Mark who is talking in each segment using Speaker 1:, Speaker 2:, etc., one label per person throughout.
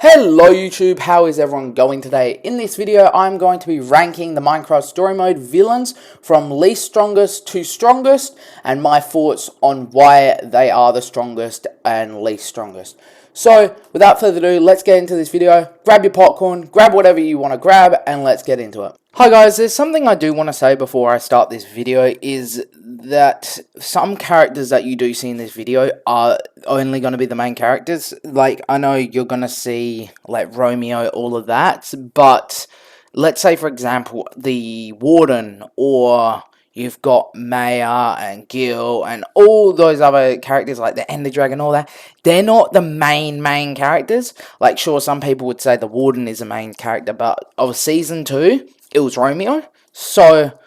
Speaker 1: Hello YouTube, how is everyone going today? In this video, I'm going to be ranking the Minecraft Story Mode villains from least strongest to strongest, and my thoughts on why they are the strongest and least strongest. So, without further ado, let's get into this video. Grab your popcorn, grab whatever you want to grab, and let's get into it. Hi guys, there's something I do want to say before I start this video, is that some characters that you do see in this video are only going to be the main characters. Like, I know you're going to see, like, Romeo, all of that, but let's say, for example, the Warden, or you've got Maya and Gil and all those other characters like the Ender Dragon, all that. They're not the main characters. Like, sure, some people would say the Warden is a main character, but of Season 2, it was Romeo. So,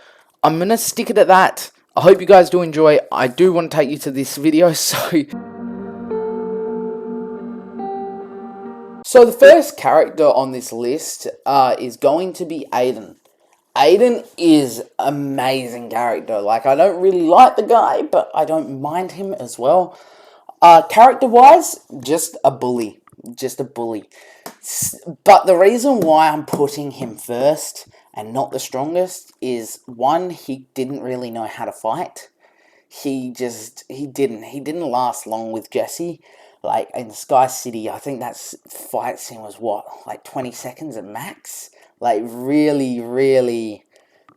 Speaker 1: I'm going to stick it at that. I hope you guys do enjoy. I do want to take you to this video, so the first character on this list is going to be Aiden. Aiden is amazing character. Like, I don't really like the guy, but I don't mind him as well. Character-wise, just a bully. Just a bully. But the reason why I'm putting him first and not the strongest is, one, he didn't really know how to fight. He didn't last long with Jesse. Like, in Sky City, I think that fight scene was, what, like 20 seconds at max? Like, really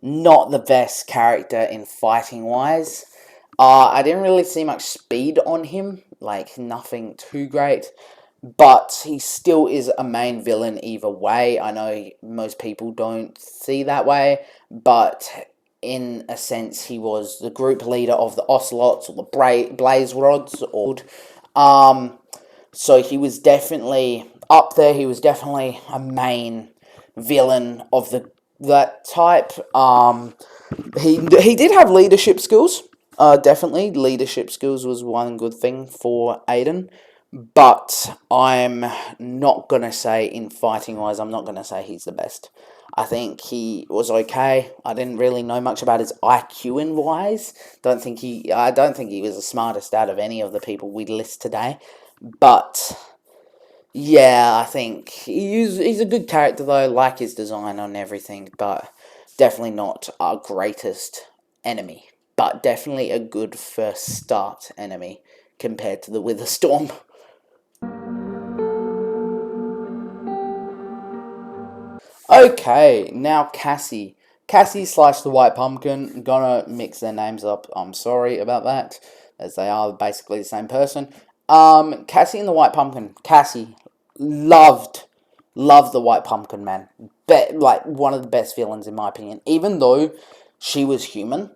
Speaker 1: not the best character in fighting-wise. I didn't really see much speed on him. Like, nothing too great. But he still is a main villain either way. I know most people don't see that way. But in a sense, he was the group leader of the Ocelots, or the Blaze Rods. So he was definitely up there. He was definitely a main villain of that type. He did have leadership skills. Definitely leadership skills was one good thing for Aiden. But I'm not gonna say, in fighting wise, I'm not gonna say he's the best. I think he was okay. I didn't really know much about his IQ in wise. I don't think he was the smartest out of any of the people we list today. But yeah, I think he's a good character though. Like his design on everything, but definitely not our greatest enemy. But definitely a good first start enemy compared to the Witherstorm. Okay, now Cassie. Cassie / the White Pumpkin. Gonna mix their names up. I'm sorry about that, as they are basically the same person. Cassie and the White Pumpkin. Cassie, loved the White Pumpkin, man. Like, one of the best villains in my opinion. Even though she was human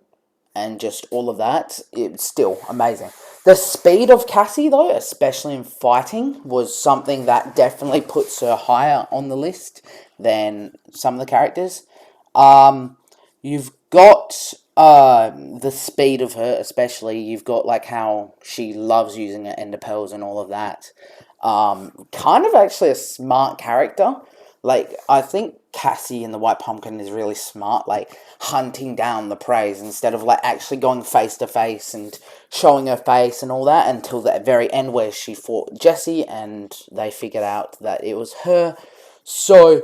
Speaker 1: and just all of that, it's still amazing. The speed of Cassie, though, especially in fighting, was something that definitely puts her higher on the list than some of the characters. You've got the speed of her, especially. You've got, like, how she loves using her ender pearls and all of that. Kind of actually a smart character. Like, I think Cassie and the White Pumpkin is really smart, like, hunting down the prey instead of, like, actually going face to face and showing her face and all that, until the very end where she fought Jesse and they figured out that it was her. So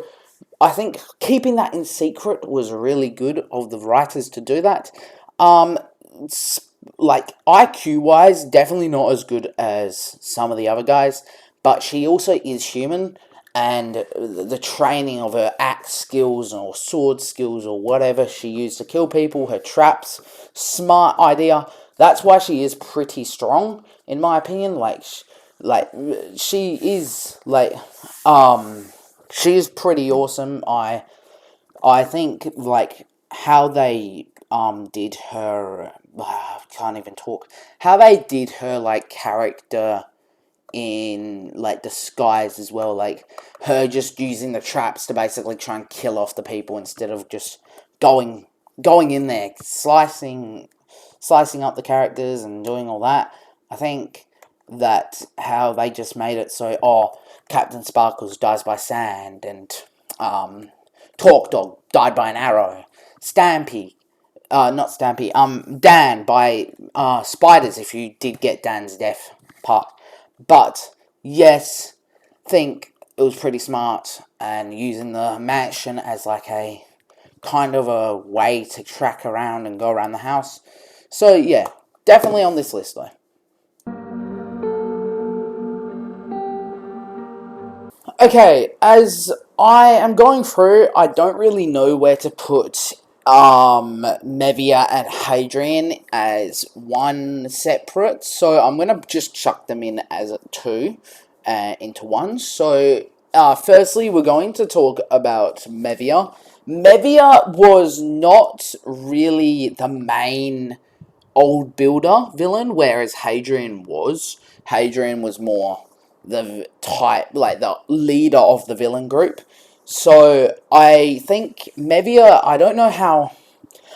Speaker 1: I think keeping that in secret was really good of the writers to do that. Like, IQ-wise, definitely not as good as some of the other guys, but she also is human, and the training of her axe skills or sword skills or whatever she used to kill people, her traps, smart idea. That's why she is pretty strong, in my opinion. She is pretty awesome. I think, like, how they did her, can't even talk. How they did her, like, character in, like, disguise as well, like her just using the traps to basically try and kill off the people instead of just going in there, slicing up the characters and doing all that. I think that how they just made it so, Captain Sparkles dies by sand, and Talk Dog died by an arrow, Dan by spiders, if you did get Dan's death part. But yes, think it was pretty smart, and using the mansion as like a kind of a way to track around and go around the house. So yeah, definitely on this list though. Okay, as I am going through, I don't really know where to put Mevia and Hadrian as one separate, so I'm gonna just chuck them in as two into one. So, firstly, we're going to talk about Mevia. Mevia was not really the main old builder villain, whereas Hadrian was. Hadrian was more the type, like the leader of the villain group. So I think Mevia, I don't know how.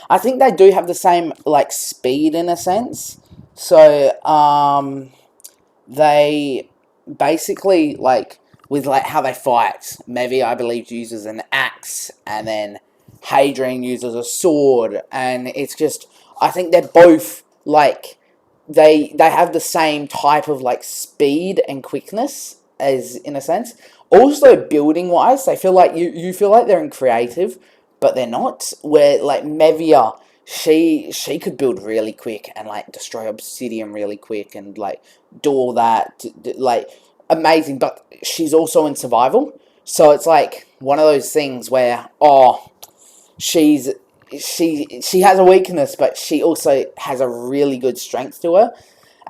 Speaker 1: I think they do have the same like speed in a sense. So they basically like with like how they fight. Mevi, I believe, uses an axe, and then Hadrian uses a sword, and it's just I think they're both like they have the same type of like speed and quickness as in a sense. Also, building wise, they feel like you feel like they're in creative, but they're not. Where like Mevia, she could build really quick and like destroy obsidian really quick and like do all that like amazing. But she's also in survival, so it's like one of those things where she's she has a weakness, but she also has a really good strength to her.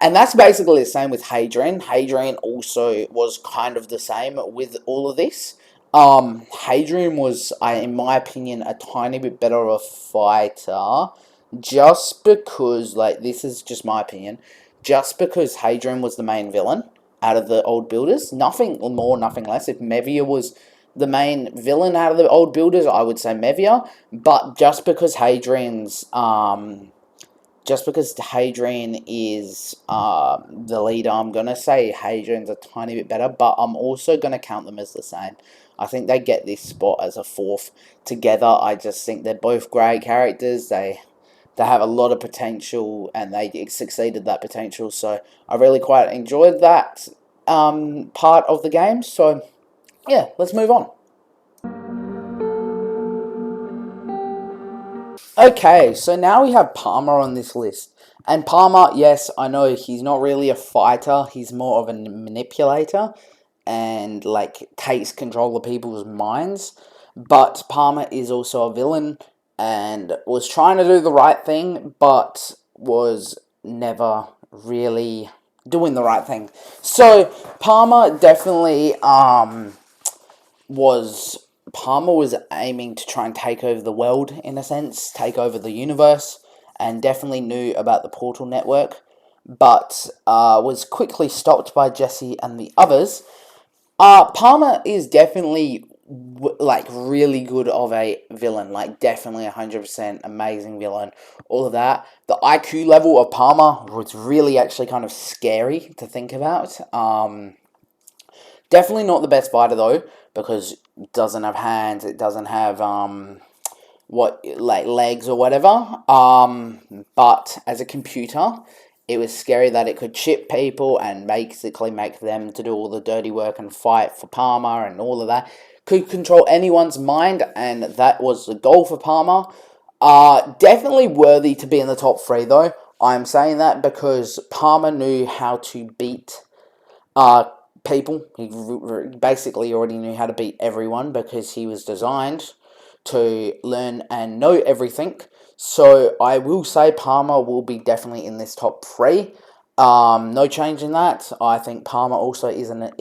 Speaker 1: And that's basically the same with Hadrian. Hadrian also was kind of the same with all of this. Hadrian was, in my opinion, a tiny bit better of a fighter, just because, like, this is just my opinion, just because Hadrian was the main villain out of the old builders. Nothing more, nothing less. If Mevia was the main villain out of the old builders, I would say Mevia. But just because Hadrian is the leader, I'm going to say Hadrian's a tiny bit better, but I'm also going to count them as the same. I think they get this spot as a fourth together. I just think they're both great characters. They have a lot of potential, and they succeeded that potential. So I really quite enjoyed that part of the game. So yeah, let's move on. Okay, so now we have PAMA on this list. And PAMA, yes, I know he's not really a fighter, he's more of a manipulator and like takes control of people's minds. But PAMA is also a villain and was trying to do the right thing, but was never really doing the right thing. So PAMA definitely was Palmer was aiming to try and take over the world in a sense, take over the universe, and definitely knew about the portal network, but was quickly stopped by Jesse and the others. Palmer is definitely like really good of a villain, like definitely 100% amazing villain, all of that. The IQ level of Palmer was really actually kind of scary to think about. Definitely not the best fighter though, because it doesn't have hands, it doesn't have what like legs or whatever. But as a computer, it was scary that it could chip people and basically make them to do all the dirty work and fight for Palmer and all of that. Could control anyone's mind, and that was the goal for Palmer. Definitely worthy to be in the top three though. I'm saying that because Palmer knew how to beat uh, people. He basically already knew how to beat everyone because he was designed to learn and know everything. So I will say Palmer will be definitely in this top three. No change in that. I think Palmer also is an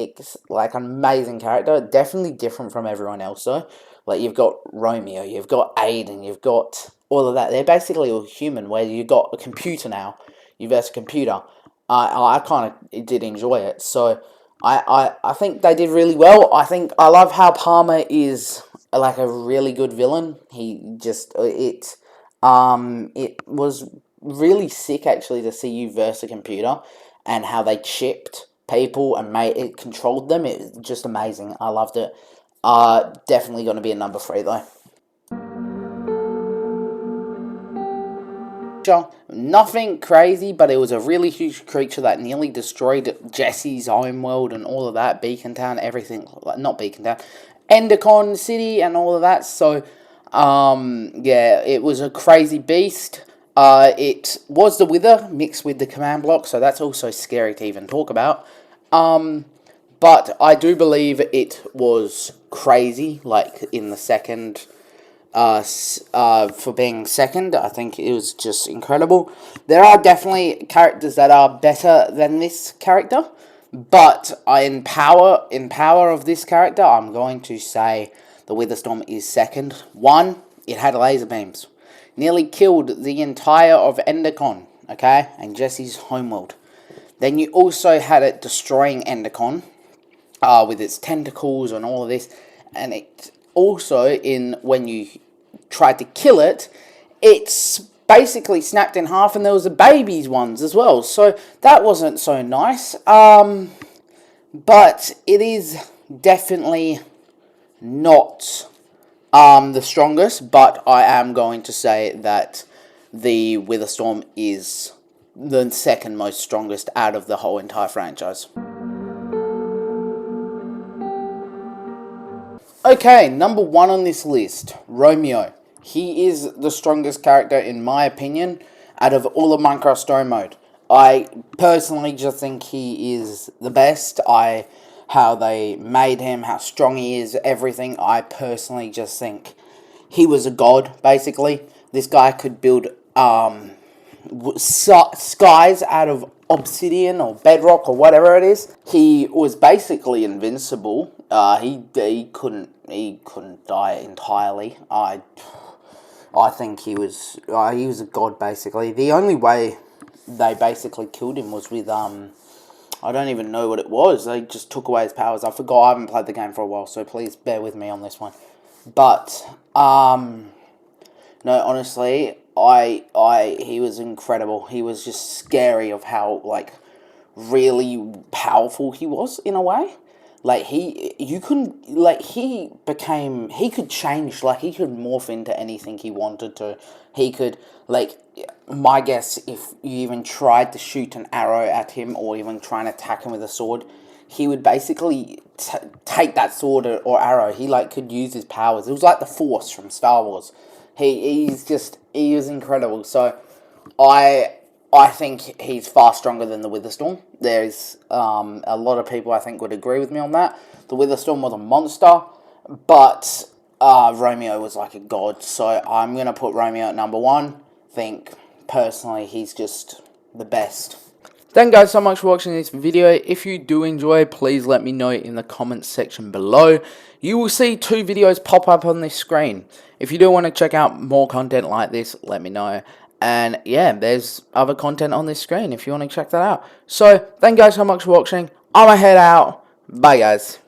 Speaker 1: amazing character. Definitely different from everyone else though. Like you've got Romeo, you've got Aiden, you've got all of that. They're basically all human. Where you've got a computer now, you versus a computer. I kind of did enjoy it. So I think they did really well. I think I love how Palmer is like a really good villain. He just it was really sick actually to see you verse a computer and how they chipped people and made it controlled them. It was just amazing. I loved it. Definitely going to be a number three though. Nothing crazy, but it was a really huge creature that nearly destroyed Jesse's homeworld and all of that. Beacon Town, everything. Not Beacon Town. Endercon City and all of that. So, yeah, it was a crazy beast. It was the Wither mixed with the command block, so that's also scary to even talk about. But I do believe it was crazy, like in the second, for being second. I think it was just incredible. There are definitely characters that are better than this character, but in power of this character, I'm going to say the Witherstorm is second. One, it had laser beams. Nearly killed the entire of Endercon, okay, and Jesse's homeworld. Then you also had it destroying Endercon, with its tentacles and all of this, and it also, when you tried to kill it, it's basically snapped in half, and there was the babies ones as well, so that wasn't so nice. But it is definitely not the strongest, but I am going to say that the Witherstorm is the second most strongest out of the whole entire franchise. Okay, number one on this list, Romeo. He is the strongest character, in my opinion, out of all of Minecraft Story Mode. I personally just think he is the best. How they made him, how strong he is, everything. I personally just think he was a god, basically. This guy could build skies out of obsidian or bedrock or whatever it is. He was basically invincible. He couldn't die entirely. I think he was a god, basically. The only way they basically killed him was with I don't even know what it was. They just took away his powers. I forgot. I haven't played the game for a while, so please bear with me on this one. But no, honestly, he was incredible. He was just scary of how, like, really powerful he was in a way. Like, he could change, like, he could morph into anything he wanted to. He could, like, my guess, if you even tried to shoot an arrow at him or even try and attack him with a sword, he would basically take that sword or arrow. He, like, could use his powers. It was like the Force from Star Wars. He was incredible. So, I think he's far stronger than the Witherstorm. There's a lot of people I think would agree with me on that. The Witherstorm was a monster, but Romeo was like a god. So I'm going to put Romeo at number one. Think, personally, he's just the best. Thank you guys so much for watching this video. If you do enjoy, please let me know in the comments section below. You will see 2 videos pop up on this screen. If you do want to check out more content like this, let me know. And yeah, there's other content on this screen if you want to check that out. So, thank you guys so much for watching. I'm going to head out. Bye, guys.